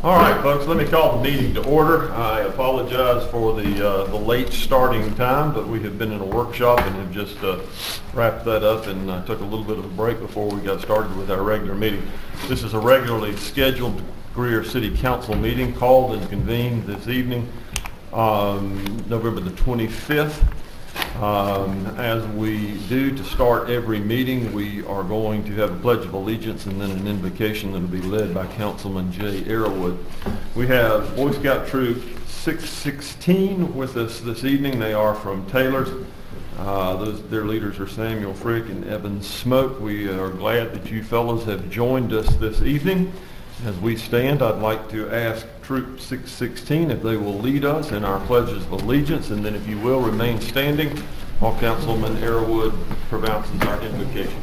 All right, folks, let me call the meeting to order. I apologize for the late starting time, but we have been in a workshop and have just wrapped that up and took a little bit of a break before we got started with our regular meeting. This is a regularly scheduled Greer City Council meeting called and convened this evening, November the 25th. As we do to start every meeting, we are going to have a Pledge of Allegiance and then an invocation that will be led by Councilman Jay Arrowwood. We have Boy Scout Troop 616 with us this evening. They are from Taylor's. Their leaders are Samuel Frick and Evan Smoke. We are glad that you fellows have joined us this evening. As we stand, I'd like to ask Troop 616 if they will lead us in our pledges of allegiance, and then if you will, remain standing while Councilman Arrowwood pronounces our invocation.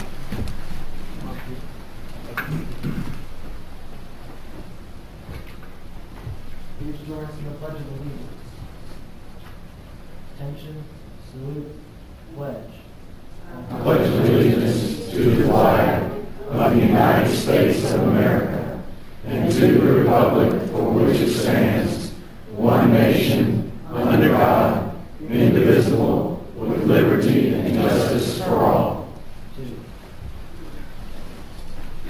Please join us in the Pledge of Allegiance. Attention, salute, pledge. I pledge allegiance to the flag of the United States of America and to the republic for which it stands, one nation, under God, indivisible, with liberty and justice for all.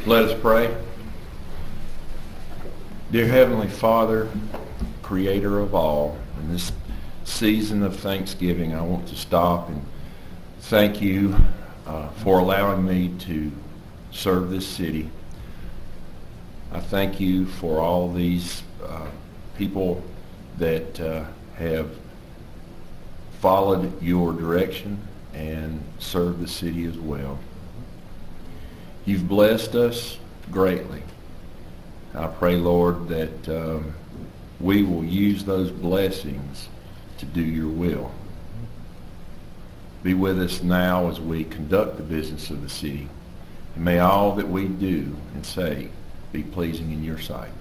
Let us pray. Dear Heavenly Father, Creator of all, in this season of Thanksgiving, I want to stop and thank you for allowing me to serve this city. I thank you for all these people that have followed your direction and served the city as well. You've blessed us greatly. I pray, Lord, that we will use those blessings to do your will. Be with us now as we conduct the business of the city, and may all that we do and say be pleasing in your sight.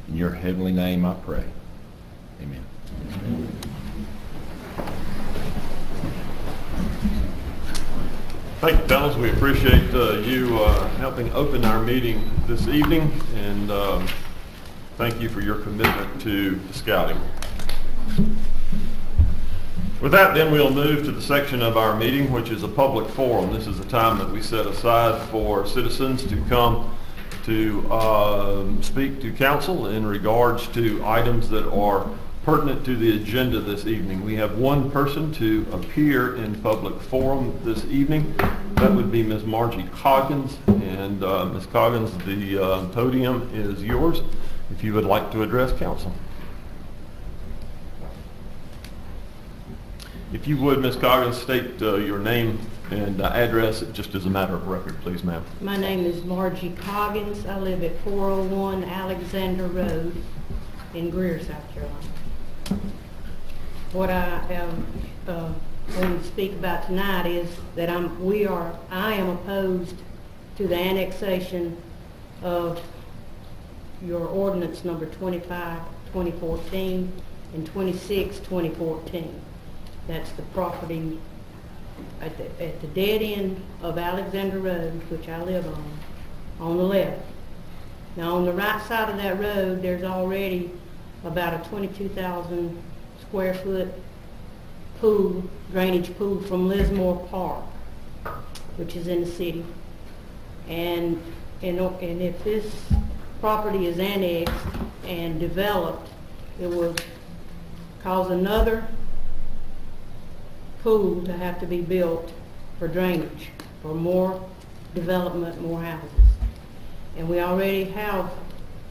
In your heavenly name I pray. Amen. Amen. Thank you, fellas. We appreciate you helping open our meeting this evening, and thank you for your commitment to scouting. With that, then, we'll move to the section of our meeting, which is a public forum. This is a time that we set aside for citizens to come to speak to council in regards to items that are pertinent to the agenda this evening. We have one person to appear in public forum this evening. That would be Ms. Margie Coggins. And Ms. Coggins, the podium is yours if you would like to address council. If you would, Ms. Coggins, state your name and address just as a matter of record, please, ma'am. My name is Margie Coggins. I live at 401 Alexander Road in Greer, South Carolina. What I am going to speak about tonight is that I am opposed to the annexation of your ordinance number 25, 2014 and 26, 2014. That's the property at the dead end of Alexander Road, which I live on the left. Now on the right side of that road, there's already about a 22,000 square foot pool, drainage pool from Lismore Park, which is in the city. And if this property is annexed and developed, it will cause another pool to have to be built for drainage, for more development, more houses. And we already have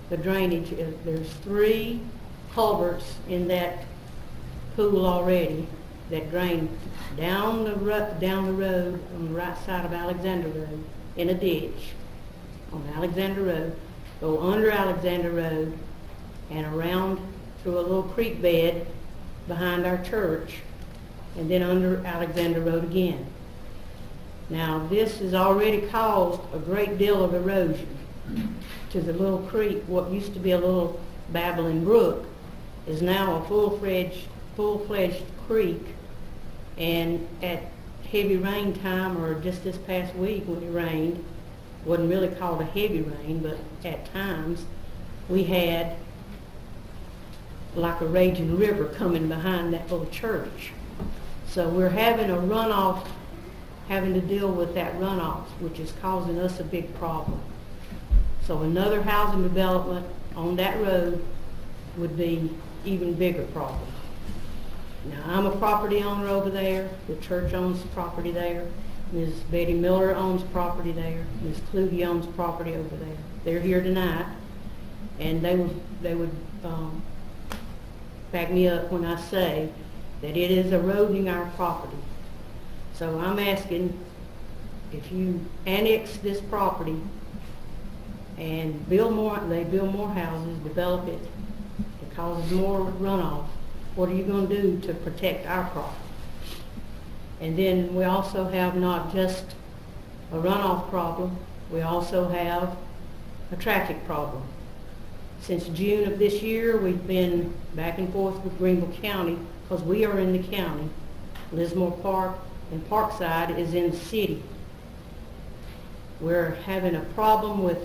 the drainage. There's 3 culverts in that pool already that drain down the road on the right side of Alexander Road in a ditch on Alexander Road, go under Alexander Road and around through a little creek bed behind our church, and then under Alexander Road again. Now this has already caused a great deal of erosion to the little creek. What used to be a little babbling brook is now a full-fledged creek, and at heavy rain time, or just this past week when it rained, wasn't really called a heavy rain, but at times we had like a raging river coming behind that little church. So we're having a runoff, having to deal with that runoff, which is causing us a big problem. So another housing development on that road would be even bigger problem. Now, I'm a property owner over there. The church owns the property there. Ms. Betty Miller owns property there. Ms. Kluge owns property over there. They're here tonight, and they would back me up when I say that it is eroding our property. So I'm asking if you annex this property and they build more houses, develop it, it causes more runoff, what are you going to do to protect our property? And then we also have not just a runoff problem, we also have a traffic problem. Since June of this year, we've been back and forth with Greenville County because we are in the county. Lismore Park and Parkside is in the city. We're having a problem with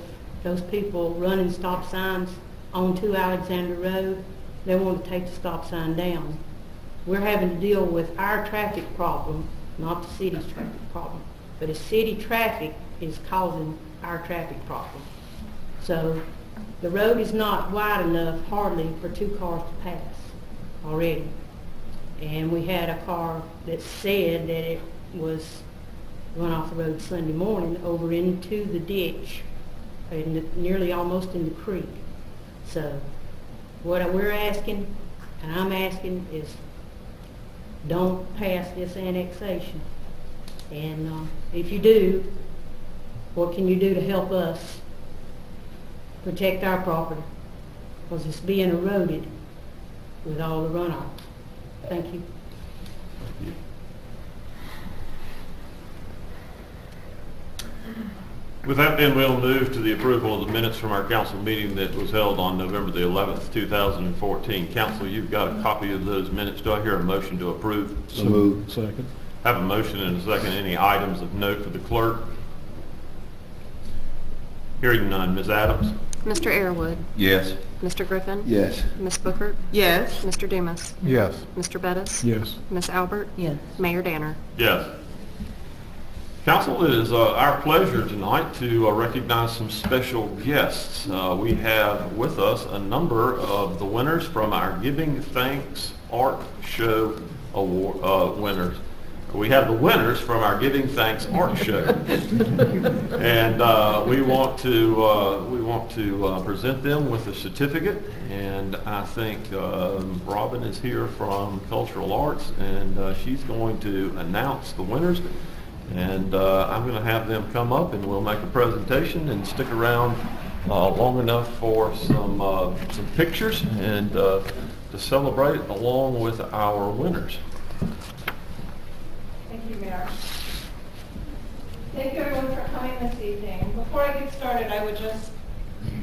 those people running stop signs onto Alexander Road. They want to take the stop sign down. We're having to deal with our traffic problem, not the city's traffic problem. But the city traffic is causing our traffic problem. So the road is not wide enough hardly for 2 cars to pass already. And we had a car that said that it was run off the road Sunday morning over into the ditch, nearly almost in the creek. So what we're asking, and I'm asking, is don't pass this annexation. And if you do, what can you do to help us protect our property? Because it's being eroded with all the runoff. Thank you. With that, then, we'll move to the approval of the minutes from our council meeting that was held on November the 11th, 2014. Council, you've got a copy of those minutes. Do I hear a motion to approve? So moved. Second. Have a motion and a second. Any items of note for the clerk? Hearing none. Ms. Adams? Mr. Airwood, Yes. Mr. Griffin, Yes. Ms. Bookert, Yes. Mr. Dumas, Yes. Mr. Bettis, Yes. Ms. Albert, Yes. Mayor Danner. Yes. Council, it is our pleasure tonight to recognize some special guests. We have with us a number of the winners from our Giving Thanks Art Show Award winners. We have the winners from our Giving Thanks Art Show, and we want to present them with a certificate. And I think Robin is here from Cultural Arts, and she's going to announce the winners. And I'm going to have them come up, and we'll make a presentation and stick around long enough for some pictures and to celebrate along with our winners. Thank you, Mayor. Thank you, everyone, for coming this evening. Before I get started, I would just...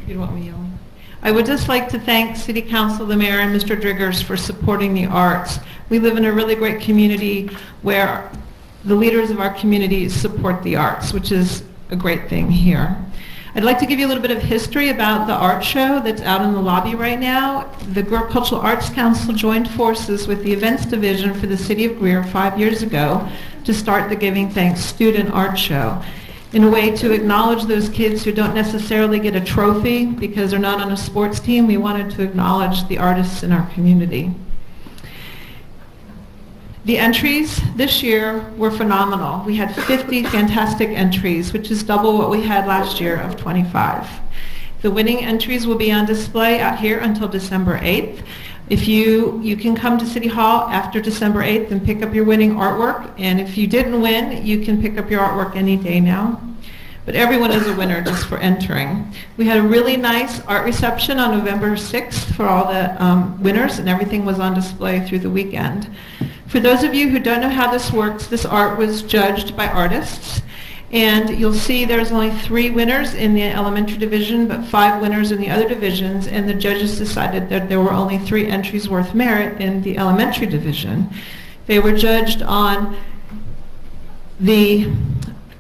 You don't want me yelling? I would just like to thank City Council, the Mayor, and Mr. Driggers for supporting the arts. We live in a really great community where the leaders of our community support the arts, which is a great thing here. I'd like to give you a little bit of history about the art show that's out in the lobby right now. The Greer Cultural Arts Council joined forces with the events division for the city of Greer 5 years ago to start the Giving Thanks Student Art Show in a way to acknowledge those kids who don't necessarily get a trophy because they're not on a sports team. We wanted to acknowledge the artists in our community. The entries this year were phenomenal. We had 50 fantastic entries, which is double what we had last year of 25. The winning entries will be on display out here until December 8th. If you can come to City Hall after December 8th and pick up your winning artwork, and if you didn't win, you can pick up your artwork any day now. But everyone is a winner just for entering. We had a really nice art reception on November 6th for all the winners, and everything was on display through the weekend. For those of you who don't know how this works, this art was judged by artists, and you'll see there's only 3 winners in the elementary division, but 5 winners in the other divisions, and the judges decided that there were only 3 entries worth merit in the elementary division. They were judged on the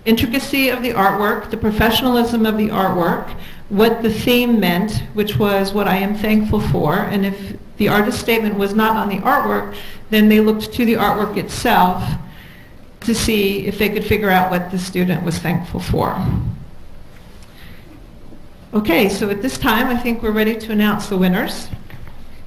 intricacy of the artwork, the professionalism of the artwork, what the theme meant, which was what I am thankful for, and if the artist statement was not on the artwork, then they looked to the artwork itself to see if they could figure out what the student was thankful for. Okay, so at this time, I think we're ready to announce the winners.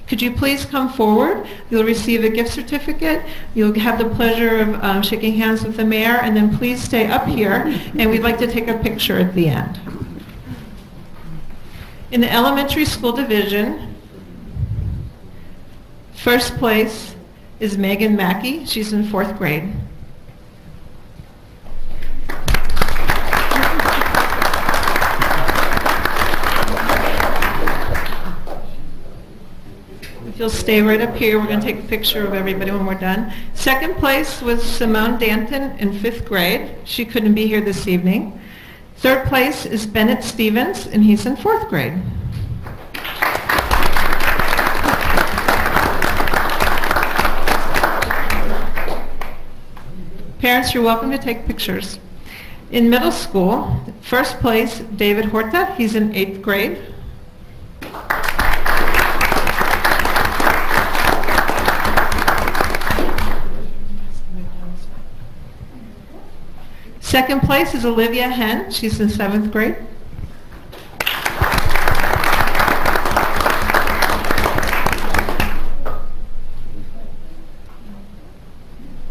Could you please come forward? You'll receive a gift certificate. You'll have the pleasure of shaking hands with the mayor, and then please stay up here, and we'd like to take a picture at the end. In the elementary school division, first place is Megan Mackey. She's in 4th grade. If you'll stay right up here, we're going to take a picture of everybody when we're done. Second place was Simone Danton in 5th grade. She couldn't be here this evening. Third place is Bennett Stevens, and he's in 4th grade. Parents, you're welcome to take pictures. In middle school, first place, David Horta. He's in 8th grade. Second place is Olivia Henn. She's in 7th grade.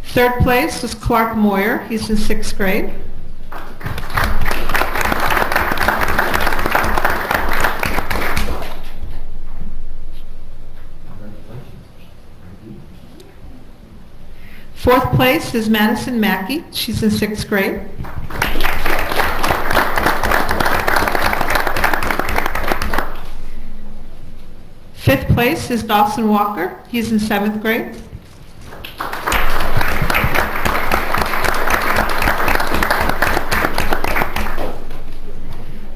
Third place was Clark Moyer. He's in 6th grade. Fourth place is Madison Mackey. She's in 6th grade. Fifth place is Dawson Walker. He's in 7th grade.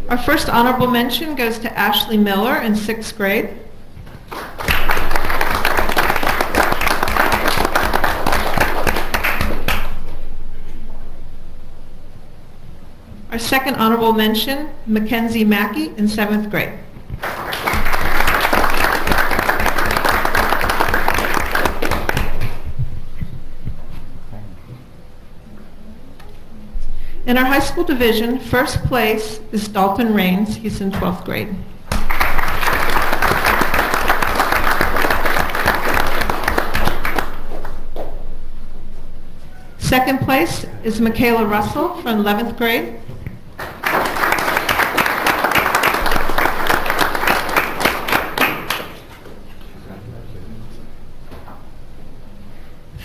Our first honorable mention goes to Ashley Miller in 6th grade. Our second honorable mention, Mackenzie Mackey in 7th grade. In our high school division, first place is Dalton Rains. He's in 12th grade. Second place is Michaela Russell from 11th grade.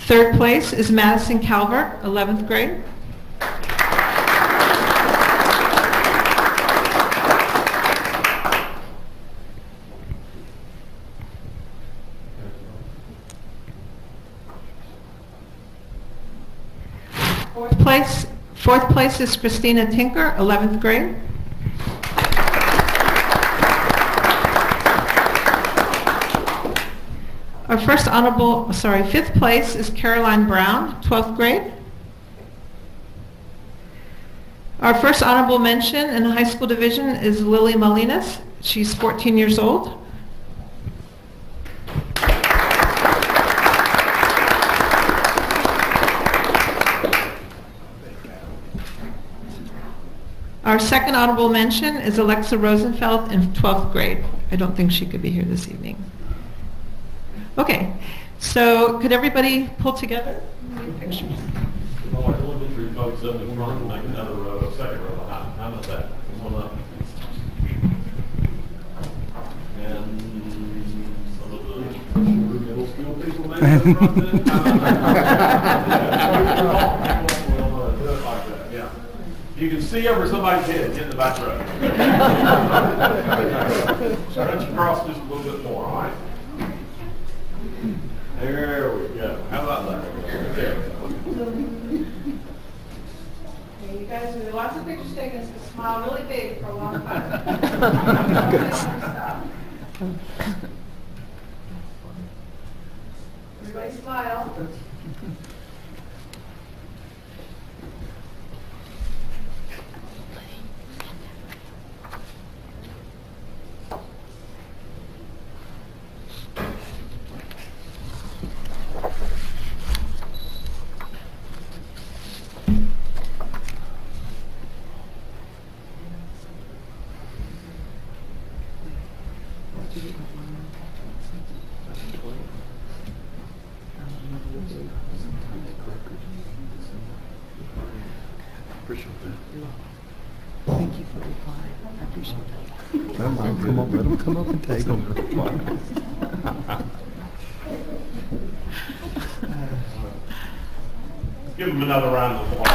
Third place is Madison Calvert, 11th grade. Fourth place is Christina Tinker, 11th grade. Our fifth place is Caroline Brown, 12th grade. Our first honorable mention in the high school division is Lily Molinas. She's 14 years old. Our second honorable mention is Alexa Rosenfeld in 12th grade. I don't think she could be here this evening. Okay, so could everybody pull together? Pictures. Well, I want to get your folks up in front and make another row, second row behind. How about that? Come on up. And some of the middle school people maybe up front then? We'll do it like that, yeah. You can see over somebody's head, get in the back row. Stretch across just a little bit more, all right? There we go. How about that? There we go. Okay, you guys, there are lots of pictures taken, so smile really big for a long time. Everybody smile. Thank you for replying. I appreciate that. Come on, let them come up and take them. Give them another round of applause.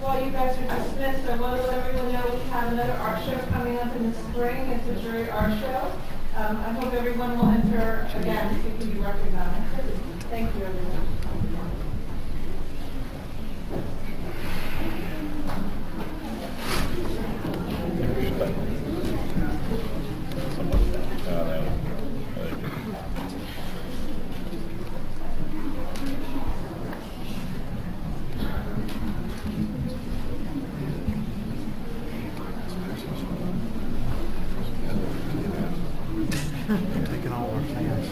While you guys are dismissed, I want to let everyone know we have another art show coming up in the spring. It's a jury art show. I hope everyone will enter again so you can be recognized. Thank you, everyone. Taking all our fans.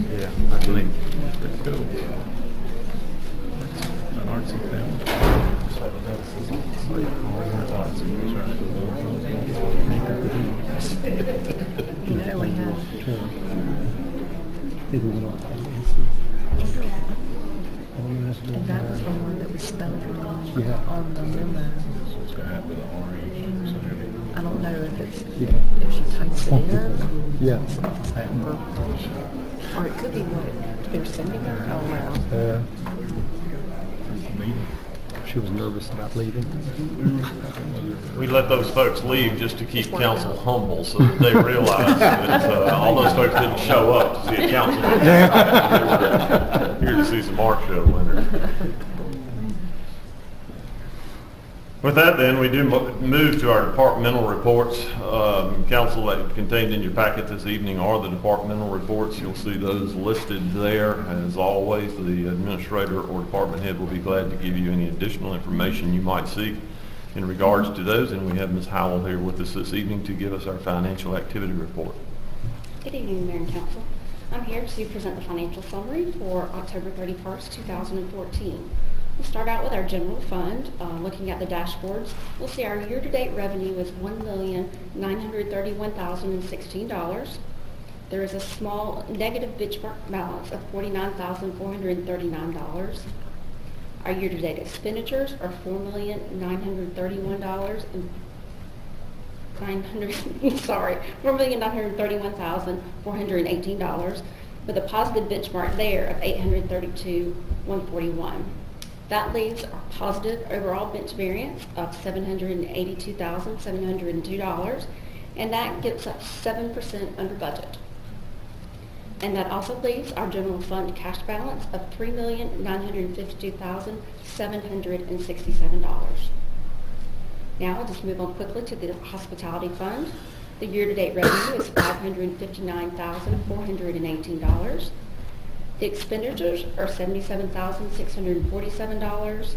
Yeah, I believe. Let's go. An artsy family. You know, we have. And that was the one that was spelled wrong on the memo. I don't know if it's, if she types it in. Yeah. Or it could be what they're sending her. Oh, wow. She was nervous about leaving. We let those folks leave just to keep council humble so that they realize that all those folks didn't show up to see a council. Here to see some art show winners. With that then, we do move to our departmental reports. Council, that contained in your packet this evening are the departmental reports. You'll see those listed there. As always, the administrator or department head will be glad to give you any additional information you might seek in regards to those. And we have Ms. Howell here with us this evening to give us our financial activity report. Good evening, Mayor and Council. I'm here to present the financial summary for October 31st, 2014. We'll start out with our general fund. Looking at the dashboards, we'll see our year-to-date revenue is $1,931,016. There is a small negative benchmark balance of $49,439. Our year-to-date expenditures are $4,931,418, with a positive benchmark there of $832,141. That leaves our positive overall bench variance of $782,702, and that gets us 7% under budget. And that also leaves our general fund cash balance of $3,952,767. Now I'll just move on quickly to the hospitality fund. The year-to-date revenue is $559,418. The expenditures are $77,647,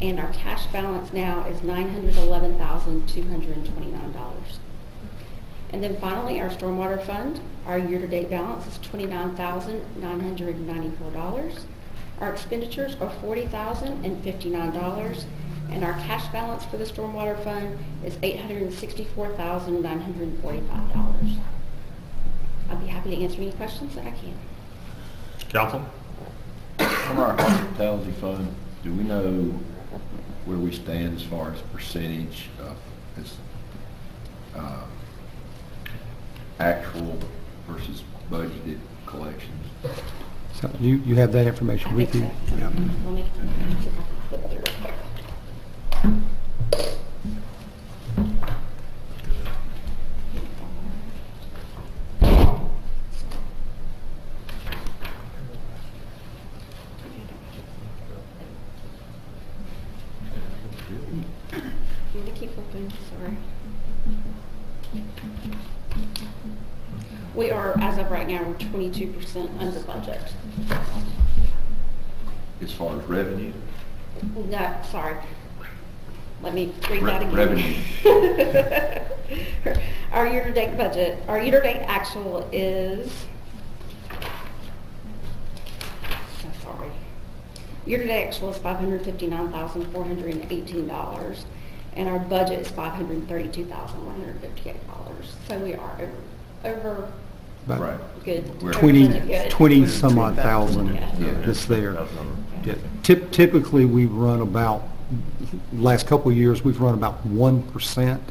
and our cash balance now is $911,229. And then finally, our stormwater fund, our year-to-date balance is $29,994. Our expenditures are $40,059, and our cash balance for the stormwater fund is $864,945. I'd be happy to answer any questions that I can. Council? On our hospitality fund, do we know where we stand as far as percentage of this actual versus budgeted collections? So you have that information with you? Yeah. Let me flip through it. I'm going to keep looking, sorry. We are, as of right now, we're 22% under budget. as far as revenue? No, sorry. Let me read that again. Revenue. Our year-to-date budget, our year-to-date actual is, so sorry. Year-to-date actual is $559,418, and our budget is $532,158. So we are over Right. good. We're- 20 some odd thousand Yeah. that's there. Yeah. Typically, we run about, last couple of years, we've run about 1%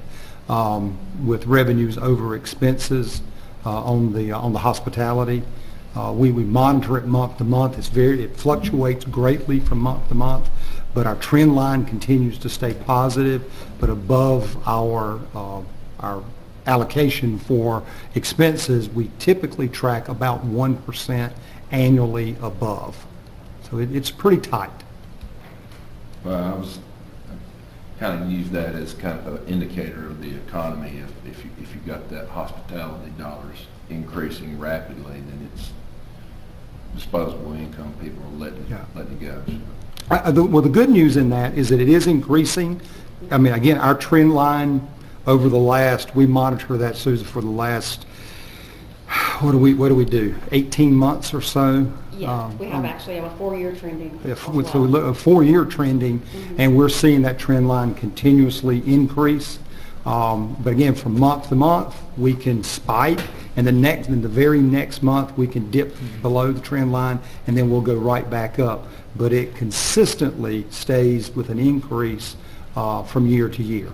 with revenues over expenses on the hospitality. We monitor it month to month. It fluctuates greatly from month to month, but our trend line continues to stay positive, but above our allocation for expenses, we typically track about 1% annually above. So it's pretty tight. Well, I kind of use that as kind of an indicator of the economy. If you got that hospitality dollars increasing rapidly, then it's disposable income. People are letting it go. Well, the good news in that is that it is increasing. I mean, again, our trend line over the last, we monitor that, Susan, for the last, what do we do, 18 months or so? Yeah, we actually have a 4-year trending. So we look at 4-year trending, and we're seeing that trend line continuously increase. But again, from month to month, we can spike, and the very next month, we can dip below the trend line, and then we'll go right back up. But it consistently stays with an increase from year to year.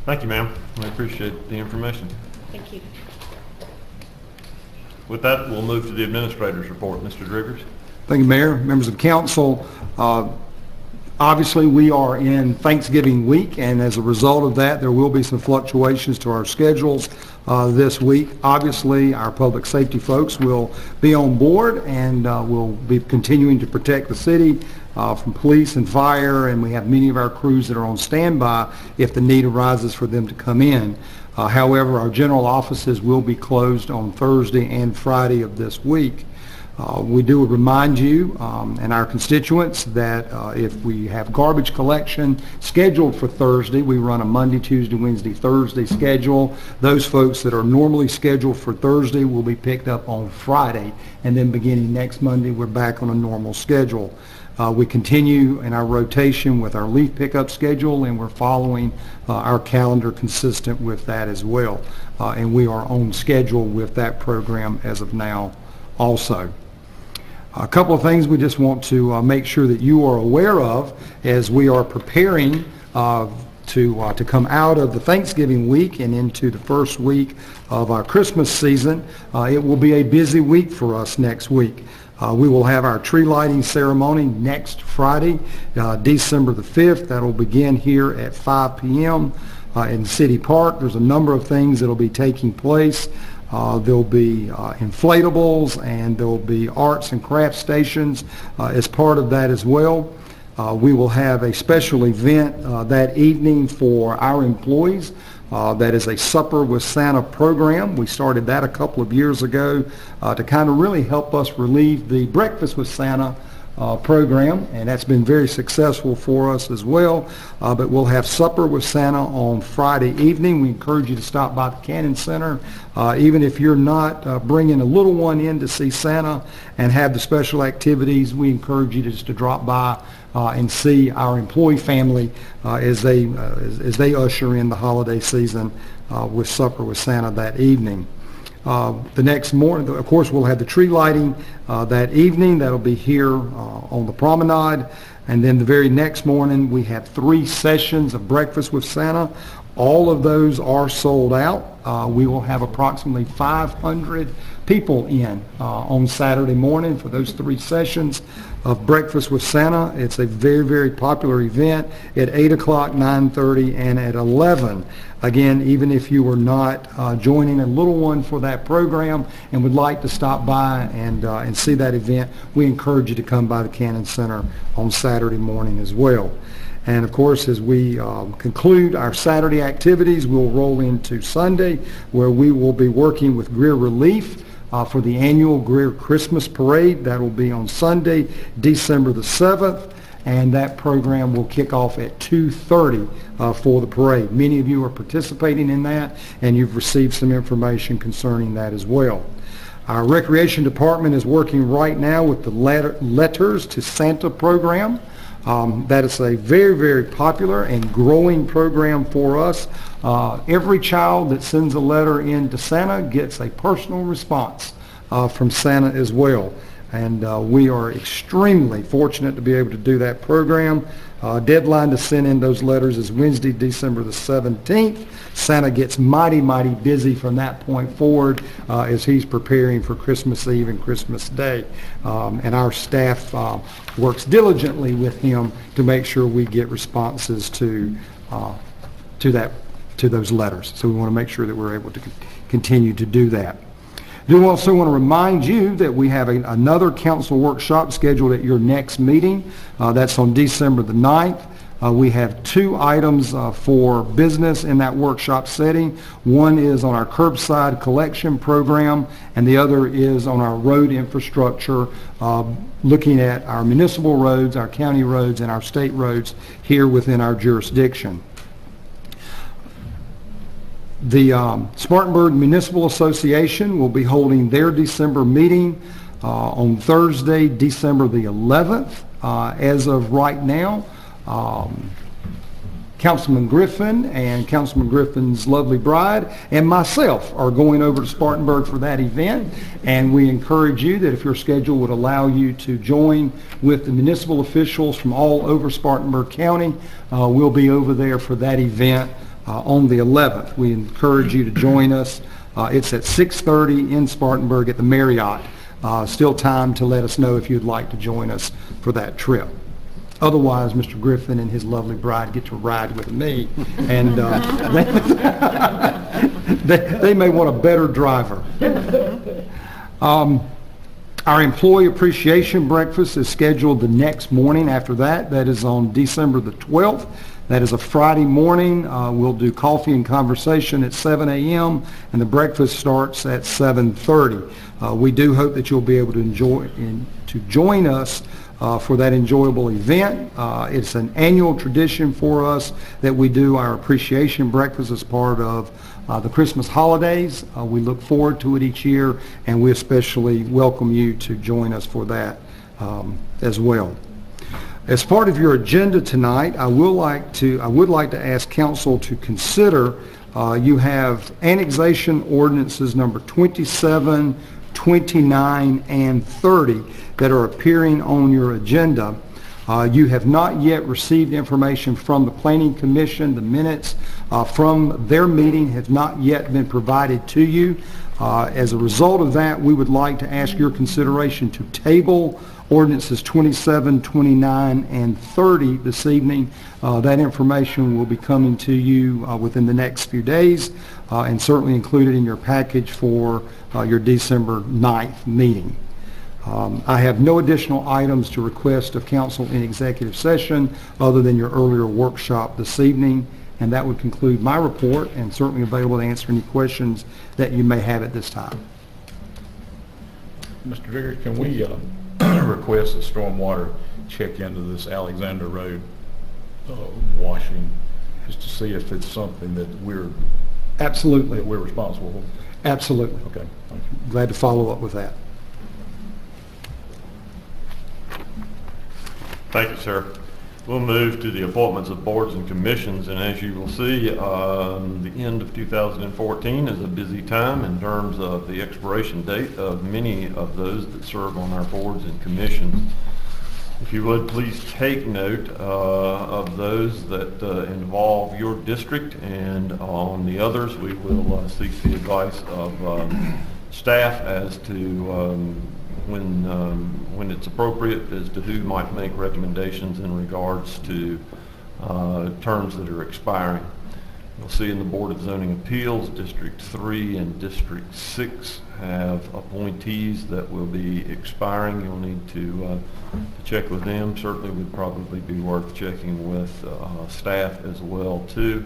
Thank you, ma'am. I appreciate the information. Thank you. With that, we'll move to the administrator's report. Mr. Driggers? Thank you, Mayor, members of council. Obviously, we are in Thanksgiving week, and as a result of that, there will be some fluctuations to our schedules this week. Obviously, our public safety folks will be on board, and will be continuing to protect the city from police and fire, and we have many of our crews that are on standby if the need arises for them to come in. However, our general offices will be closed on Thursday and Friday of this week. We do remind you and our constituents that if we have garbage collection scheduled for Thursday, we run a Monday, Tuesday, Wednesday, Thursday schedule. Those folks that are normally scheduled for Thursday will be picked up on Friday, and then beginning next Monday, we're back on a normal schedule. We continue in our rotation with our leaf pickup schedule, and we're following our calendar consistent with that as well. And we are on schedule with that program as of now also. A couple of things we just want to make sure that you are aware of as we are preparing to come out of the Thanksgiving week and into the first week of our Christmas season. It will be a busy week for us next week. We will have our tree lighting ceremony next Friday, December the 5th. That will begin here at 5 p.m. In City Park. There's a number of things that will be taking place. There'll be inflatables, and there'll be arts and crafts stations as part of that as well. We will have a special event that evening for our employees. That is a Supper with Santa program. We started that a couple of years ago to kind of really help us relieve the Breakfast with Santa program, and that's been very successful for us as well. But we'll have Supper with Santa on Friday evening. We encourage you to stop by the Cannon Center. Even if you're not bringing a little one in to see Santa and have the special activities, we encourage you just to drop by and see our employee family as they usher in the holiday season with Supper with Santa that evening. The next morning, of course, we'll have the tree lighting that evening. That'll be here on the promenade. And then the very next morning, we have 3 sessions of Breakfast with Santa. All of those are sold out. We will have approximately 500 people in on Saturday morning for those 3 sessions of Breakfast with Santa. It's a very, very popular event at 8 o'clock, 9:30, and at 11. Again, even if you were not joining a little one for that program and would like to stop by and see that event, we encourage you to come by the Cannon Center on Saturday morning as well. And of course, as we conclude our Saturday activities, we'll roll into Sunday, where we will be working with Greer Relief for the annual Greer Christmas Parade. That will be on Sunday, December the 7th, and that program will kick off at 2:30 for the parade. Many of you are participating in that, and you've received some information concerning that as well. Our Recreation Department is working right now with the Letters to Santa program. That is a very, very popular and growing program for us. Every child that sends a letter in to Santa gets a personal response from Santa as well. And we are extremely fortunate to be able to do that program. Deadline to send in those letters is Wednesday, December the 17th. Santa gets mighty, mighty busy from that point forward as he's preparing for Christmas Eve and Christmas Day. And our staff works diligently with him to make sure we get responses to those letters. So we want to make sure that we're able to continue to do that. I do also want to remind you that we have another council workshop scheduled at your next meeting. That's on December the 9th. We have two items for business in that workshop setting. One is on our curbside collection program, and the other is on our road infrastructure, looking at our municipal roads, our county roads, and our state roads here within our jurisdiction. The Spartanburg Municipal Association will be holding their December meeting on Thursday, December the 11th. As of right now, Councilman Griffin and Councilman Griffin's lovely bride and myself are going over to Spartanburg for that event, and we encourage you that if your schedule would allow you to join with the municipal officials from all over Spartanburg County, we'll be over there for that event on the 11th. We encourage you to join us. It's at 6:30 in Spartanburg at the Marriott. Still time to let us know if you'd like to join us for that trip. Otherwise, Mr. Griffin and his lovely bride get to ride with me, and they may want a better driver. Our employee appreciation breakfast is scheduled the next morning after that. That is on December the 12th. That is a Friday morning. We'll do coffee and conversation at 7 a.m. and the breakfast starts at 7:30. We do hope that you'll be able to join us for that enjoyable event. It's an annual tradition for us that we do our appreciation breakfast as part of the Christmas holidays. We look forward to it each year, and we especially welcome you to join us for that as well. As part of your agenda tonight, I would like to ask council to consider, you have annexation ordinances number 27, 29, and 30 that are appearing on your agenda. You have not yet received information from the Planning Commission. The minutes from their meeting have not yet been provided to you. As a result of that, we would like to ask your consideration to table ordinances 27, 29, and 30 this evening. That information will be coming to you within the next few days and certainly included in your package for your December 9th meeting. I have no additional items to request of council in executive session other than your earlier workshop this evening, and that would conclude my report, and certainly available to answer any questions that you may have at this time. Mr. Vigor, can we request a stormwater check into this Alexander Road washing, just to see if it's something that we're responsible for? Absolutely. Okay, thank you. Glad to follow up with that. Thank you, sir. We'll move to the appointments of boards and commissions, and as you will see, the end of 2014 is a busy time in terms of the expiration date of many of those that serve on our boards and commissions. If you would, please take note of those that involve your district, and on the others, we will seek the advice of staff as to when it's appropriate as to who might make recommendations in regards to terms that are expiring. You'll see in the Board of Zoning Appeals, District 3 and District 6 have appointees that will be expiring. You'll need to check with them. Certainly would probably be worth checking with staff as well too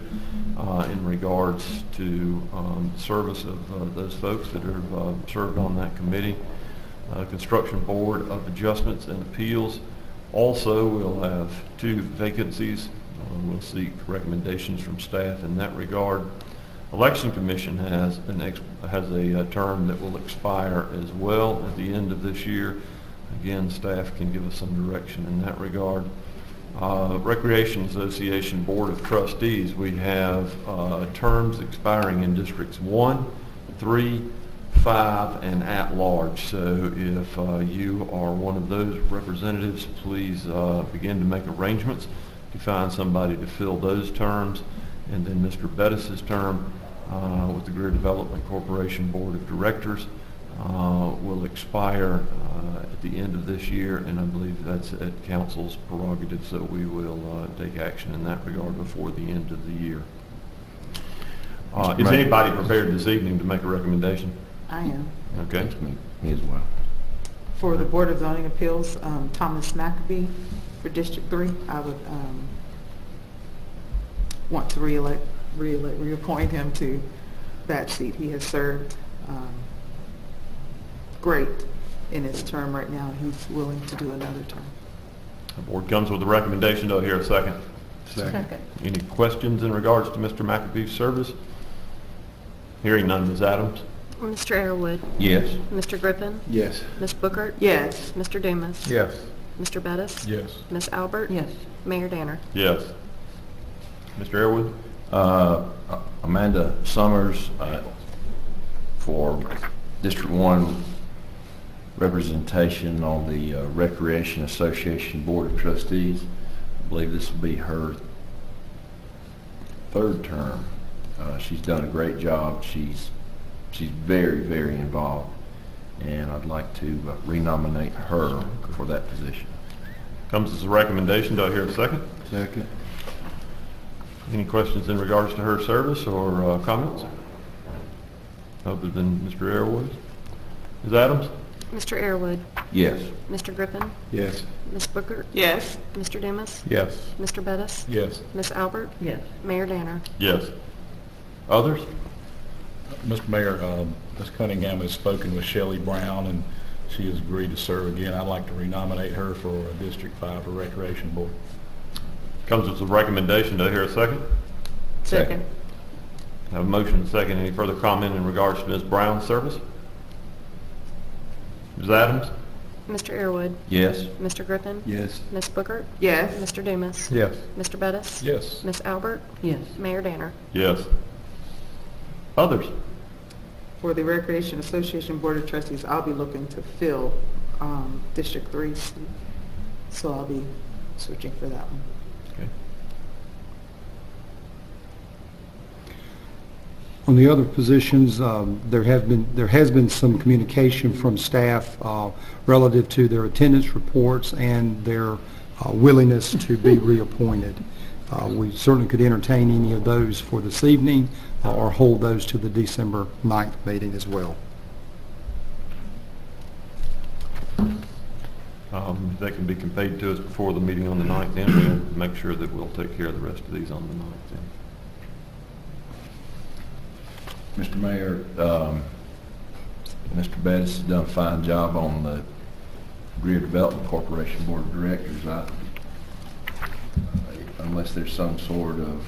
in regards to service of those folks that have served on that committee. Construction Board of Adjustments and Appeals. Also, we'll have 2 vacancies. We'll seek recommendations from staff in that regard. Election Commission has a term that will expire as well at the end of this year. Again, staff can give us some direction in that regard. Recreation Association Board of Trustees, we have terms expiring in Districts 1, 3, 5, and at large. So if you are one of those representatives, please begin to make arrangements to find somebody to fill those terms. And then Mr. Bettis's term with the Greer Development Corporation Board of Directors will expire at the end of this year, and I believe that's at council's prerogative, so we will take action in that regard before the end of the year. Is anybody prepared this evening to make a recommendation? I am. Okay. Me as well. For the Board of Zoning Appeals, Thomas McAbee for District 3, I would want to reappoint him to that seat. He has served great in his term right now, and he's willing to do another term. The board comes with a recommendation. Do I hear a second? Second. Any questions in regards to Mr. McAbee's service? Hearing none, Ms. Adams? Mr. Airwood, Yes. Mr. Griffin, Yes. Ms. Bookert, Yes. Mr. Dumas, Yes. Mr. Bettis, Yes. Ms. Albert, Yes. Mayor Danner. Yes. Mr. Airwood? Amanda Summers for District 1 representation on the Recreation Association Board of Trustees. I believe this will be her 3rd term. She's done a great job. She's very, very involved, and I'd like to renominate her for that position. Comes as a recommendation. Do I hear a second? Second. Any questions in regards to her service or comments? Other than Mr. Airwood? Ms. Adams? Mr. Airwood, Yes. Mr. Griffin, Yes. Ms. Bookert, Yes. Mr. Dumas, Yes. Mr. Bettis, Yes. Ms. Albert, Yes. Mayor Danner. Yes. Others? Mr. Mayor, Ms. Cunningham has spoken with Shelley Brown, and she has agreed to serve again. I'd like to renominate her for District 5 for Recreation Board. Comes as a recommendation. Do I hear a second? Second. Have a motion and a second. Any further comment in regards to Ms. Brown's service? Ms. Adams? Mr. Airwood, Yes. Mr. Griffin, Yes. Ms. Bookert, Yes. Mr. Dumas, Yes. Mr. Bettis, Yes. Ms. Albert, Yes. Mayor Danner. Yes. Others? For the Recreation Association Board of Trustees, I'll be looking to fill District 3 seat, so I'll be searching for that one. Okay. On the other positions, there has been some communication from staff relative to their attendance reports and their willingness to be reappointed. We certainly could entertain any of those for this evening or hold those to the December 9th meeting as well. That can be conveyed to us before the meeting on the 9th, and we'll make sure that we'll take care of the rest of these on the 9th. Mr. Mayor, Mr. Bettis has done a fine job on the Greer Development Corporation Board of Directors. Unless there's some sort of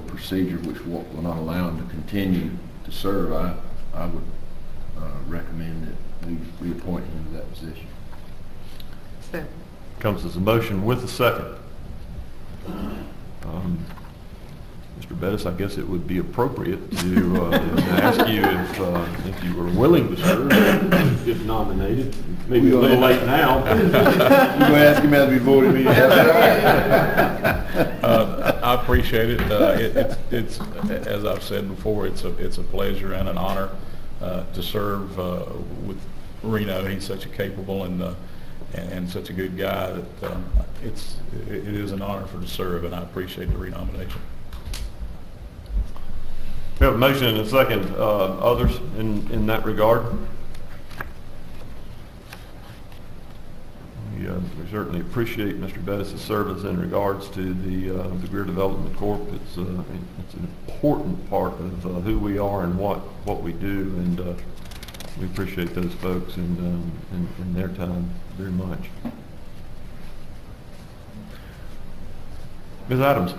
procedure which will not allow him to continue to serve, I would recommend that we reappoint him to that position. Second. Comes as a motion with a second. Mr. Bettis, I guess it would be appropriate to ask you if you were willing to serve, if nominated. Maybe a little late now. You're going to ask him how to be voted in. I appreciate it. It's as I've said before, it's a pleasure and an honor to serve with Reno. He's such a capable and and such a good guy that it is an honor to serve, and I appreciate the renomination. We have a motion and a second. Others in that regard? We certainly appreciate Mr. Bettis' service in regards to the Greer Development Corp. It's an important part of who we are and what we do, and we appreciate those folks and their time very much. Ms. Adams?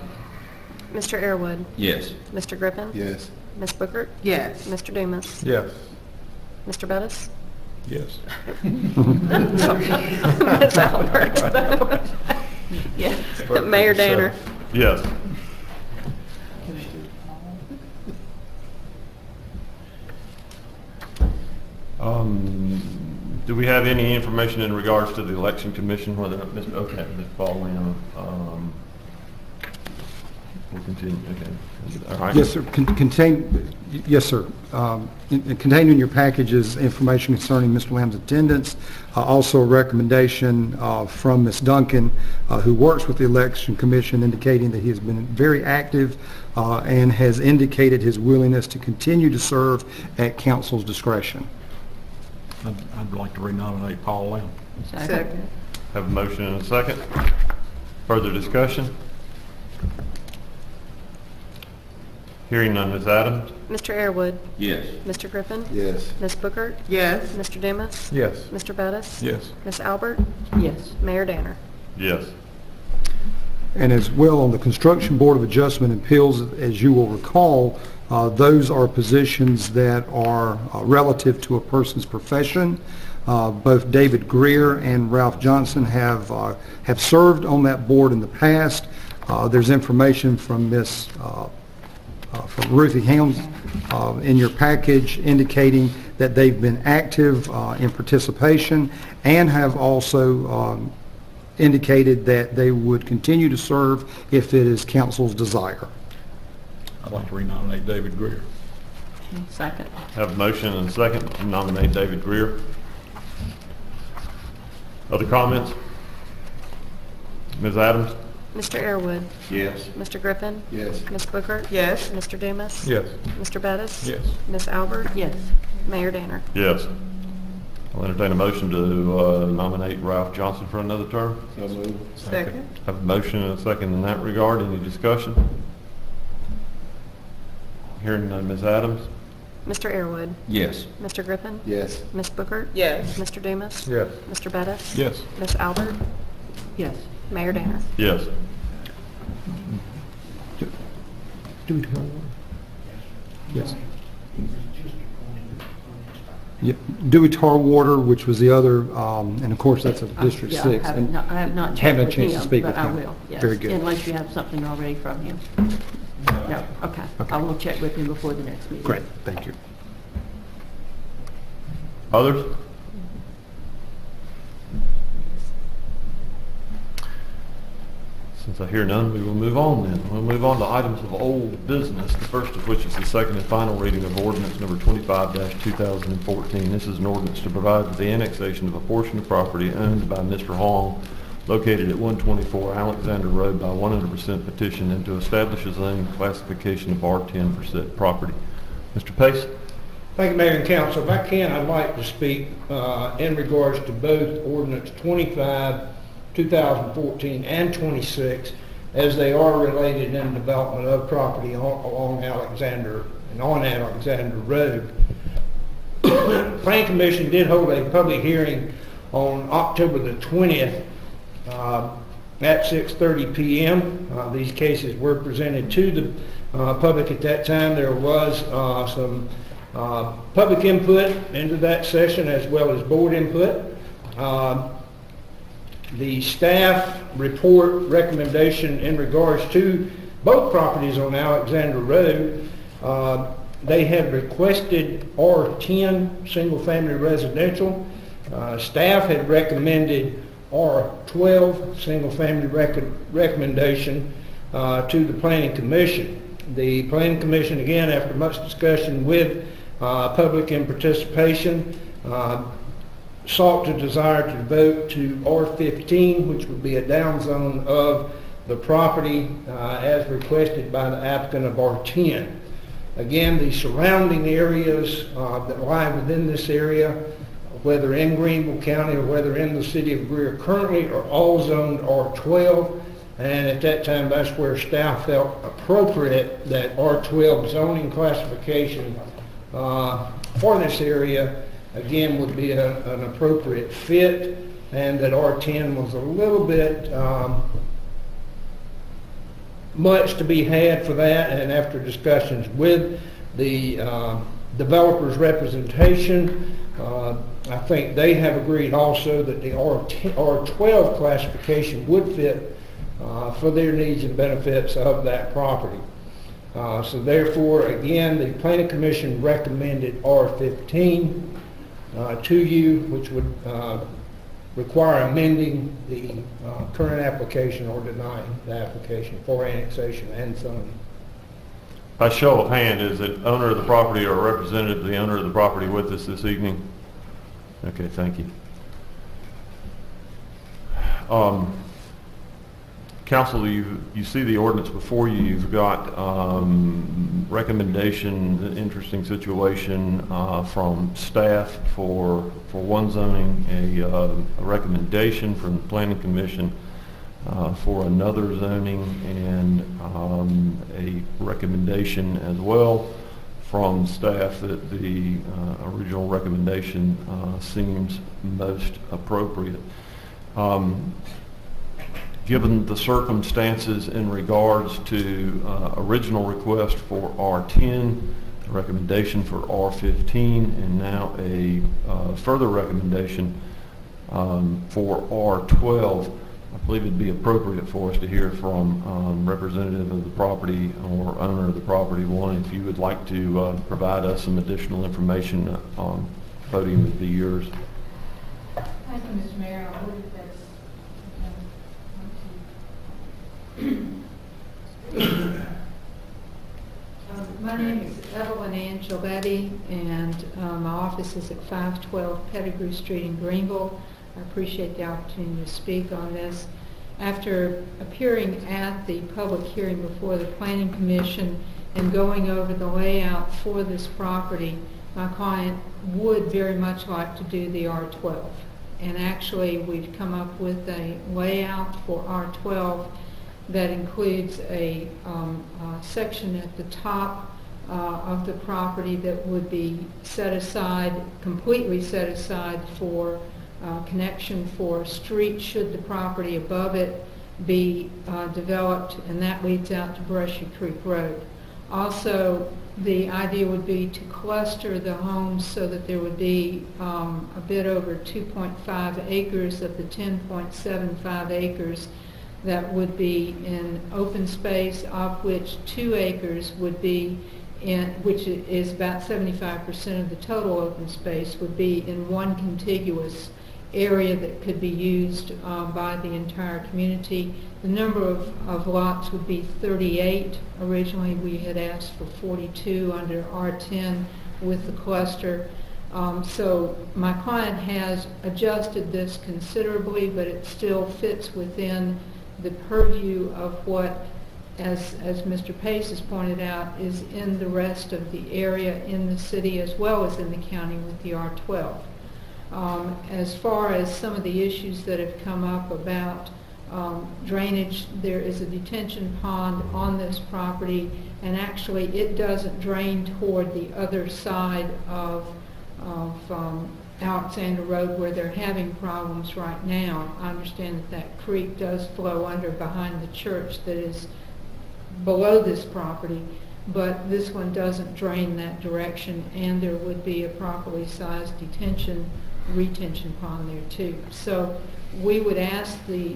Mr. Airwood, Yes. Mr. Griffin, Yes. Ms. Bookert, Yes. Mr. Dumas, Yes. Mr. Bettis, Yes. Ms. Albert, Yes. Mayor Danner. Yes. Do we have any information in regards to the election commission, whether, okay, Ms. Paulino, we'll continue, okay. All right. Yes, sir. Yes, sir. Contained in your package is information concerning Mr. Lamb's attendance. Also a recommendation from Ms. Duncan, who works with the Election Commission, indicating that he has been very active and has indicated his willingness to continue to serve at council's discretion. I'd like to renominate Paul Lamb. Second. Have a motion and a second. Further discussion? Hearing none, Ms. Adams? Mr. Airwood, Yes. Mr. Griffin, Yes. Ms. Bookert, Yes. Mr. Dumas, Yes. Mr. Bettis, Yes. Ms. Albert, Yes. Mayor Danner. Yes. And as well, on the Construction Board of Adjustment and Appeals, as you will recall, those are positions that are relative to a person's profession. Both David Greer and Ralph Johnson have served on that board in the past. There's information from from Ruthie Helms in your package indicating that they've been active in participation and have also indicated that they would continue to serve if it is council's desire. I'd like to renominate David Greer. Second. Have a motion and a second to nominate David Greer. Other comments? Ms. Adams? Mr. Airwood, Yes. Mr. Griffin, Yes. Ms. Bookert, Yes. Mr. Dumas, Yes. Mr. Bettis, Yes. Ms. Albert, Yes. Mayor Danner. Yes. I'll entertain a motion to nominate Ralph Johnson for another term. So moved. Second. Have a motion and a second in that regard. Any discussion? Hearing none, Ms. Adams? Mr. Airwood, Yes. Mr. Griffin, Yes. Ms. Bookert, Yes. Mr. Dumas, Yes. Mr. Bettis, Yes. Ms. Albert, Yes. Mayor Danner. Yes. Yes. Yeah, Dewey Tar Water, which was the other, and of course, that's a District 6. and I have not haven't checked had a with chance to him, speak but with I him. will, yes. Very good. Unless you have something already from him. No, okay. I will check with him before the next meeting. Great, thank you. Others? Since I hear none, we will move on then. We'll move on to items of old business, the first of which is the second and final reading of ordinance number 25-2014. This is an ordinance to provide for the annexation of a portion of property owned by Mr. Hong located at 124 Alexander Road by 100% petition and to establish a zone classification of R10 for said property. Mr. Pace? Thank you, Mayor and Council. If I can, I'd like to speak in regards to both ordinance 25, 2014 and 26, as they are related in the development of property along Alexander and on Alexander Road. The Planning Commission did hold a public hearing on October the 20th at 6:30 p.m. These cases were presented to the public at that time. There was some public input into that session as well as board input. The staff report recommendation in regards to both properties on Alexander Road, they have requested R10 single-family residential. Staff had recommended R12 single-family recommendation to the Planning Commission. The Planning Commission, again, after much discussion with public and participation, sought to desire to vote to R15, which would be a downzone of the property as requested by the applicant of R10. Again, the surrounding areas that lie within this area, whether in Greenville County or whether in the city of Greer currently, are all zoned R12. And at that time, that's where staff felt appropriate that R12 zoning classification for this area, again, would be an appropriate fit, and that R10 was a little bit much to be had for that. And after discussions with the developer's representation, I think they have agreed also that the R12 classification would fit for their needs and benefits of that property. So therefore, again, the Planning Commission recommended R15 to you, which would require amending the current application or denying the application for annexation and zoning. By show of hand, is it owner of the property or a representative of the owner of the property with us this evening? Okay, thank you. Council, you see the ordinance before you. You've got recommendation, interesting situation from staff for one zoning, a recommendation from the Planning Commission for another zoning, and a recommendation as well from staff that the original recommendation seems most appropriate. Given the circumstances in regards to original request for R10, a recommendation for R15, and now a further recommendation for R12, I believe it'd be appropriate for us to hear from representative of the property or owner of the property. One, if you would like to provide us some additional information on podium, would be yours. Thank you, Mr. Mayor. I believe that's my name is Evelyn Ann Giletti, and my office is at 512 Pettigrew Street in Greenville. I appreciate the opportunity to speak on this. After appearing at the public hearing before the Planning Commission and going over the layout for this property, my client would very much like to do the R12. And actually, we've come up with a layout for R12 that includes a section at the top of the property that would be set aside, completely set aside for connection for street should the property above it be developed, and that leads out to Brushy Creek Road. Also, the idea would be to cluster the homes so that there would be a bit over 2.5 acres of the 10.75 acres that would be in open space, of which 2 acres would be in, which is about 75% of the total open space, would be in one contiguous area that could be used by the entire community. The number of lots would be 38. Originally, we had asked for 42 under R10 with the cluster. So my client has adjusted this considerably, but it still fits within the purview of what, as Mr. Pace has pointed out, is in the rest of the area in the city as well as in the county with the R12. As far as some of the issues that have come up about drainage, there is a detention pond on this property, and actually it doesn't drain toward the other side of Alexander Road where they're having problems right now. I understand that that creek does flow under behind the church that is below this property, but this one doesn't drain that direction, and there would be a properly sized retention pond there too. So we would ask the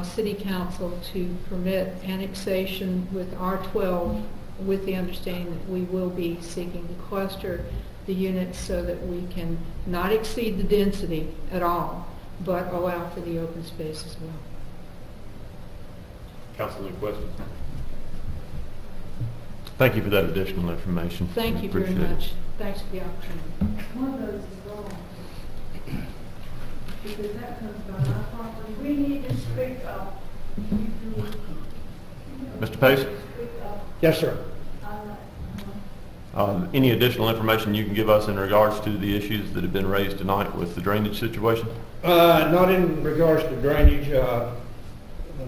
City Council to permit annexation with R12 with the understanding that we will be seeking to cluster the units so that we can not exceed the density at all, but allow for the open space as well. Council, any questions? Thank you for that additional information. Thank you very much. Thanks for the opportunity. One of those is wrong. because that comes by my property. We need to speak up. Mr. Pace? Yes, sir. Any additional information you can give us in regards to the issues that have been raised tonight with the drainage situation? Not in regards to drainage,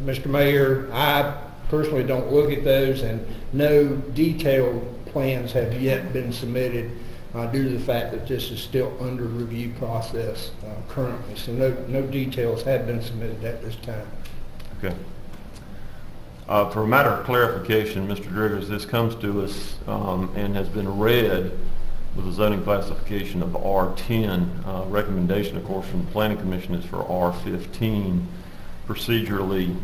Mr. Mayor. I personally don't look at those, and no detailed plans have yet been submitted due to the fact that this is still under review process currently. So no details have been submitted at this time. Okay. For a matter of clarification, Mr. Driggers, this comes to us and has been read with a zoning classification of R10. Recommendation, of course, from the Planning Commission is for R15. Procedurally,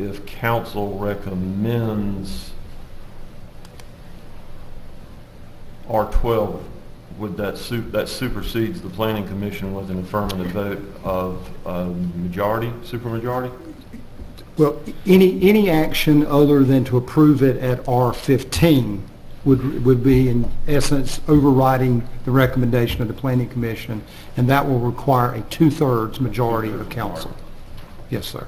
if council recommends R12, would that supersedes the Planning Commission with an affirmative vote of majority, supermajority? Well, any action other than to approve it at R15 would be in essence overriding the recommendation of the Planning Commission, and that will require a 2/3 majority of the council. Yes, sir.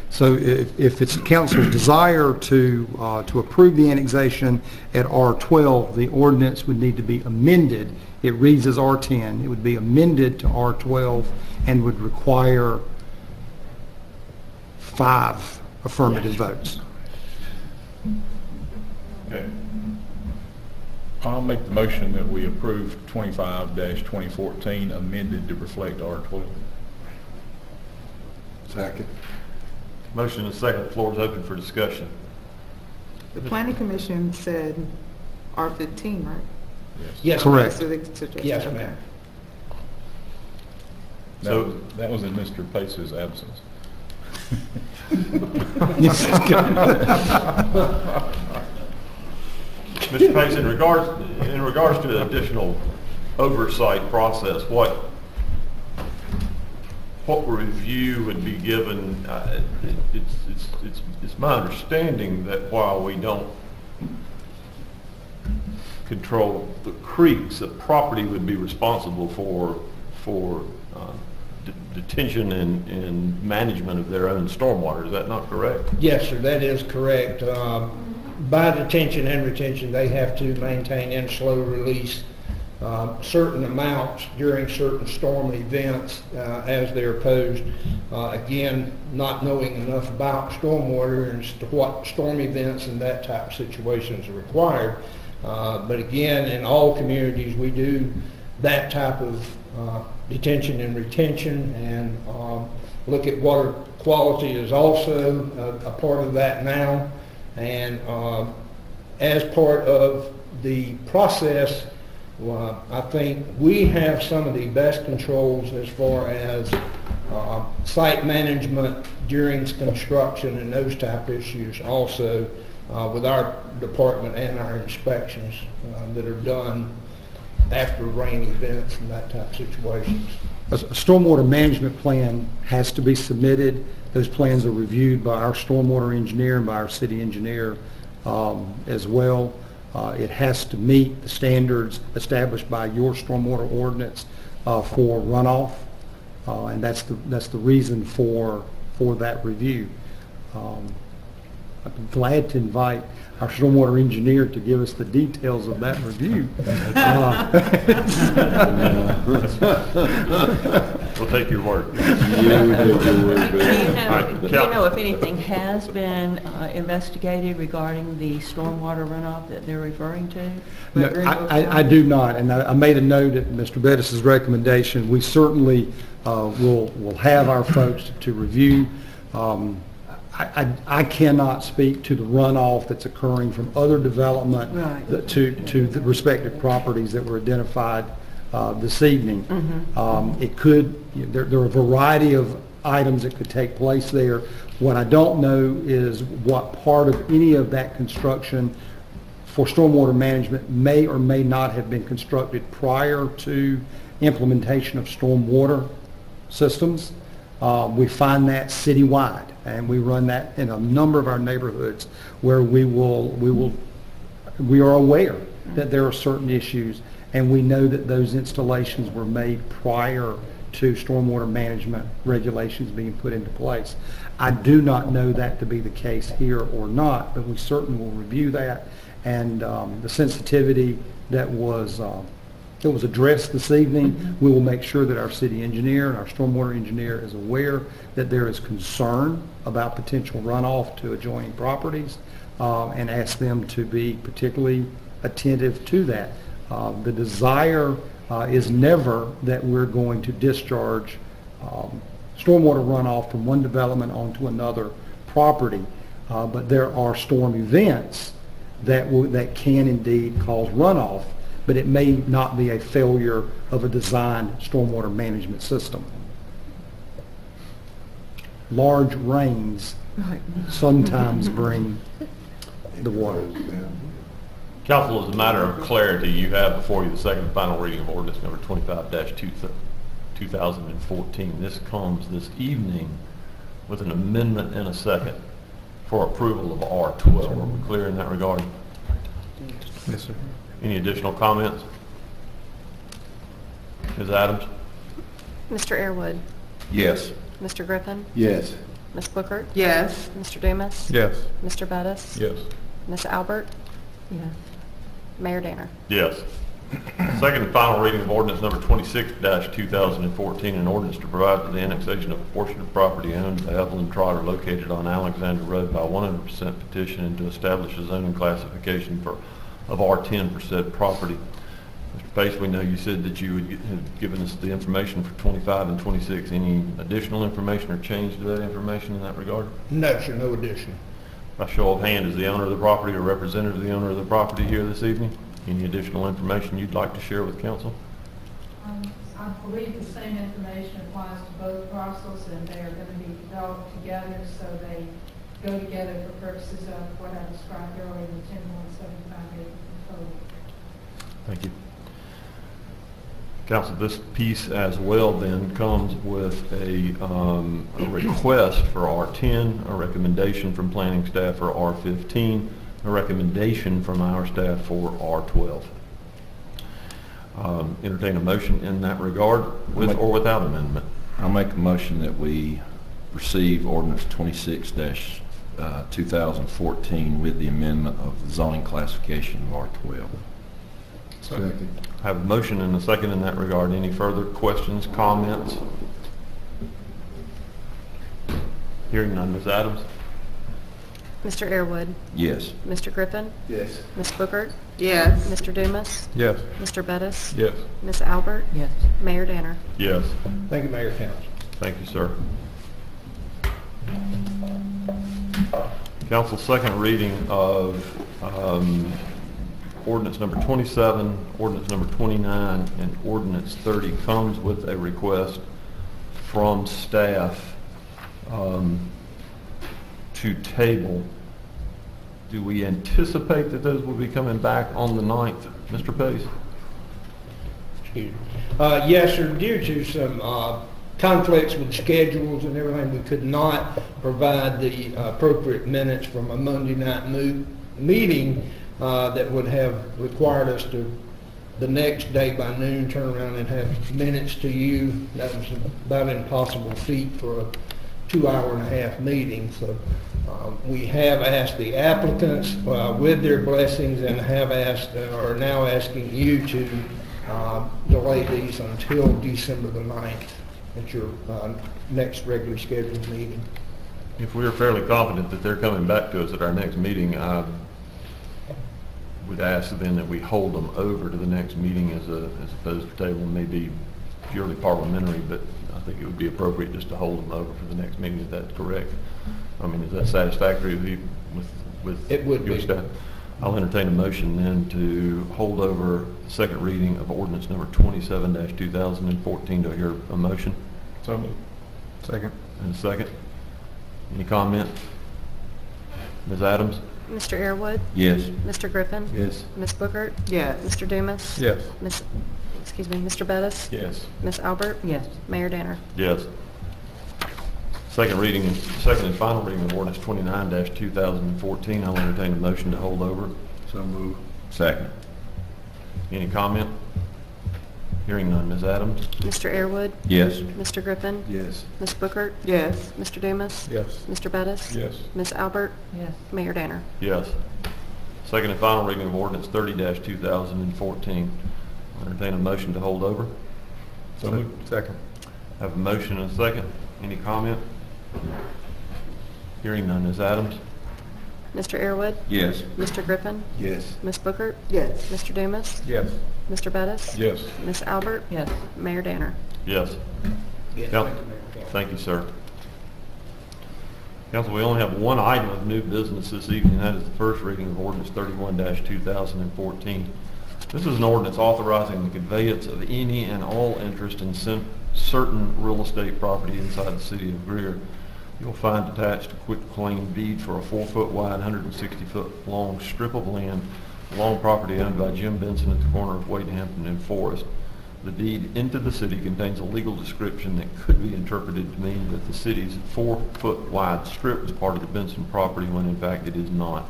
So if it's the council's desire to approve the annexation at R12, the ordinance would need to be amended. It reads as R10. It would be amended to R12 and would require 5 affirmative votes. Okay. I'll make the motion that we approve 25-2014 amended to reflect R12. Second. Motion and second. The floor is open for discussion. The planning commission said R15, right? Yes, Correct. So they suggested, Yes, okay. ma'am. That was in Mr. Pace's absence. Mr. Pace, in regards to additional oversight process, what review would be given? It's my understanding that while we don't control the creeks, the property would be responsible for detention and management of their own stormwater. Is that not correct? Yes, sir, that is correct. By detention and retention, they have to maintain in slow release certain amounts during certain storm events as they're posed. Again, not knowing enough about stormwater and what storm events and that type of situations are required. But again, in all communities, we do that type of detention and retention, and look at water quality is also a part of that now. And as part of the process, I think we have some of the best controls as far as site management during construction and those type of issues also with our department and our inspections that are done after rain events and that type of situations. A stormwater management plan has to be submitted. Those plans are reviewed by our stormwater engineer and by our city engineer as well. It has to meet the standards established by your stormwater ordinance for runoff, and that's the reason for that review. I'd be glad to invite our stormwater engineer to give us the details of that review. We'll take your word. Do you know if anything has been investigated regarding the stormwater runoff that they're referring to? No, I do not, and I made a note at Mr. Bettis's recommendation. We certainly will have our folks to review. I cannot speak to the runoff that's occurring from other development to the respective properties that were identified this evening. It could, there are a variety of items that could take place there. What I don't know is what part of any of that construction for stormwater management may or may not have been constructed prior to implementation of stormwater systems. We find that citywide, and we run that in a number of our neighborhoods where we are aware that there are certain issues, and we know that those installations were made prior to stormwater management regulations being put into place. I do not know that to be the case here or not, but we certainly will review that, and the sensitivity that was addressed this evening, we will make sure that our city engineer and our stormwater engineer is aware that there is concern about potential runoff to adjoining properties, and ask them to be particularly attentive to that. The desire is never that we're going to discharge stormwater runoff from one development onto another property, but there are storm events that can indeed cause runoff, but it may not be a failure of a designed stormwater management system. Large rains sometimes bring the water. Council, as a matter of clarity, you have before you the second and final reading of ordinance number 25-2014. This comes this evening with an amendment and a second for approval of R12. Are we clear in that regard? Yes, sir. Any additional comments? Ms. Adams? Mr. Airwood, Yes. Mr. Griffin, Yes. Ms. Booker, Yes. Mr. Dumas, Yes. Mr. Bettis, Yes. Ms. Albert, Yes. Mayor Danner. Yes. Second and final reading of ordinance number 26-2014, an ordinance to provide for the annexation of a portion of property owned by Evelyn Trotter located on Alexander Road by 100% petition and to establish a zoning classification of R10 for said property. Mr. Pace, we know you said that you had given us the information for 25 and 26. Any additional information or change to that information in that regard? No, sir, no addition. By show of hand, is the owner of the property or representative of the owner of the property here this evening? Any additional information you'd like to share with council? I believe the same information applies to both parcels, and they are going to be developed together, so they go together for purposes of what I described earlier, the 10.75 acre total. Thank you. Council, this piece as well then comes with a request for R10, a recommendation from planning staff for R15, a recommendation from our staff for R12. Entertain a motion in that regard with or without amendment. I'll make a motion that we receive ordinance 26-2014 with the amendment of the zoning classification of R12. Second. I have a motion and a second in that regard. Any further questions, comments? Hearing none. Ms. Adams? Mr. Airwood, Yes. Mr. Griffin, Yes. Ms. Booker, Yes. Mr. Dumas, Yes. Mr. Bettis, Yes. Ms. Albert, Yes. Mayor Danner. Yes. Thank you, Mayor, Council. Thank you, sir. Council, second reading of ordinance number 27, ordinance number 29, and ordinance 30 comes with a request from staff to table. Do we anticipate that those will be coming back on the 9th? Mr. Pace? Excuse me. Yes, sir, due to some conflicts with schedules and everything, we could not provide the appropriate minutes from a Monday night meeting that would have required us to, the next day by noon, turn around and have minutes to you. That was about an impossible feat for a 2.5-hour meeting. So we have asked the applicants with their blessings and have asked, are now asking you to delay these until December the 9th at your next regularly scheduled meeting. If we are fairly confident that they're coming back to us at our next meeting, I would ask then that we hold them over to the next meeting as opposed to tabling. May be purely parliamentary, but I think it would be appropriate just to hold them over for the next meeting, if that's correct. I mean, is that satisfactory with It would your be. staff? I'll entertain a motion then to hold over the second reading of ordinance number 27-2014. Do I hear a motion? So moved. Second. And a second? Any comment? Ms. Adams? Mr. Airwood, Yes. Mr. Griffin, Yes. Ms. Booker, Yes. Mr. Dumas, Yes. Mr. Bettis, Yes. Ms. Albert, Yes. Mayor Danner. Yes. Second and final reading of ordinance 29-2014. I'll entertain a motion to hold over. So move. Second. Any comment? Hearing none. Ms. Adams? Mr. Airwood? Yes. Mr. Griffin? Yes. Ms. Bookert? Yes. Mr. Dumas? Yes. Mr. Bettis? Yes. Ms. Albert? Yes. Mayor Danner. Yes. Second and final reading of ordinance 30-2014. I'll entertain a motion to hold over. So moved. Second. Have a motion and a second. Any comment? Hearing none. Ms. Adams? Mr. Airwood? Yes. Mr. Griffin? Yes. Ms. Bookert? Yes. Mr. Dumas? Yes. Mr. Bettis? Yes. Ms. Albert? Yes. Mayor Danner. Yes. Yes, Council- thank you, Mayor Council. Thank you, sir. Council, we only have one item of new business this evening, and that is the first reading of ordinance 31-2014. This is an ordinance authorizing the conveyance of any and all interest in certain real estate property inside the city of Greer. You'll find attached a quitclaim deed for a 4-foot wide, 160-foot long strip of land along property owned by Jim Benson at the corner of Wade Hampton and Forest. The deed into the city contains a legal description that could be interpreted to mean that the city's 4-foot wide strip is part of the Benson property when in fact it is not.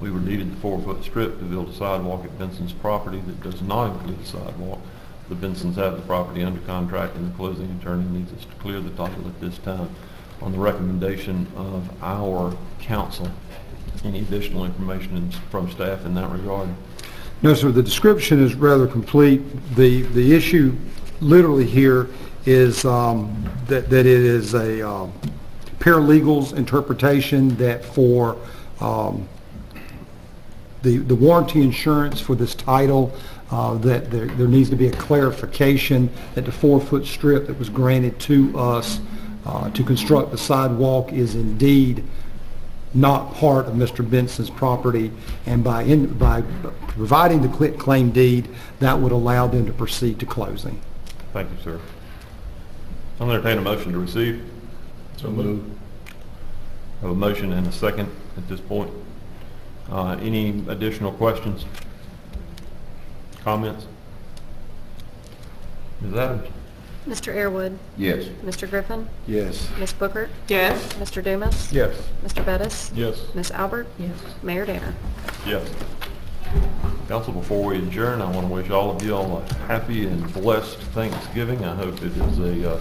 We were deeded the 4-foot strip to build a sidewalk at Benson's property that does not include a sidewalk. The Bensons have the property under contract and the closing attorney needs us to clear the title at this time on the recommendation of our council. Any additional information from staff in that regard? No, sir, the description is rather complete. The issue literally here is that it is a paralegal's interpretation that for the warranty insurance for this title, that there needs to be a clarification that the 4-foot strip that was granted to us to construct the sidewalk is indeed not part of Mr. Benson's property, and by providing the quitclaim deed, that would allow them to proceed to closing. Thank you, sir. I'll entertain a motion to receive. So moved. I have a motion and a second at this point. Any additional questions? Comments? Ms. Adams? Mr. Airwood? Yes. Mr. Griffin? Yes. Ms. Bookert? Yes. Mr. Dumas? Yes. Mr. Bettis? Yes. Ms. Albert? Yes. Mayor Danner. Yes. Council, before we adjourn, I want to wish all of you all a happy and blessed Thanksgiving. I hope it is a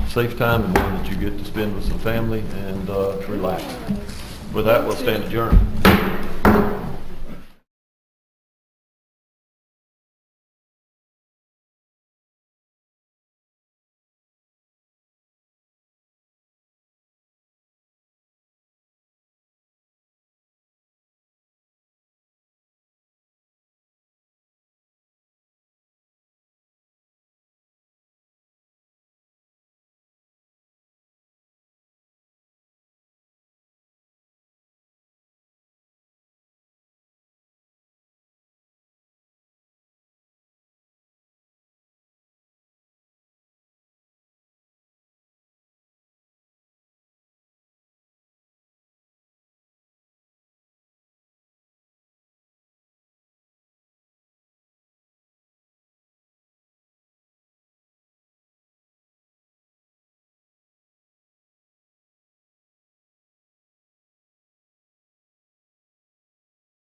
safe time and one that you get to spend with some family and relax. With that, we'll stand adjourned.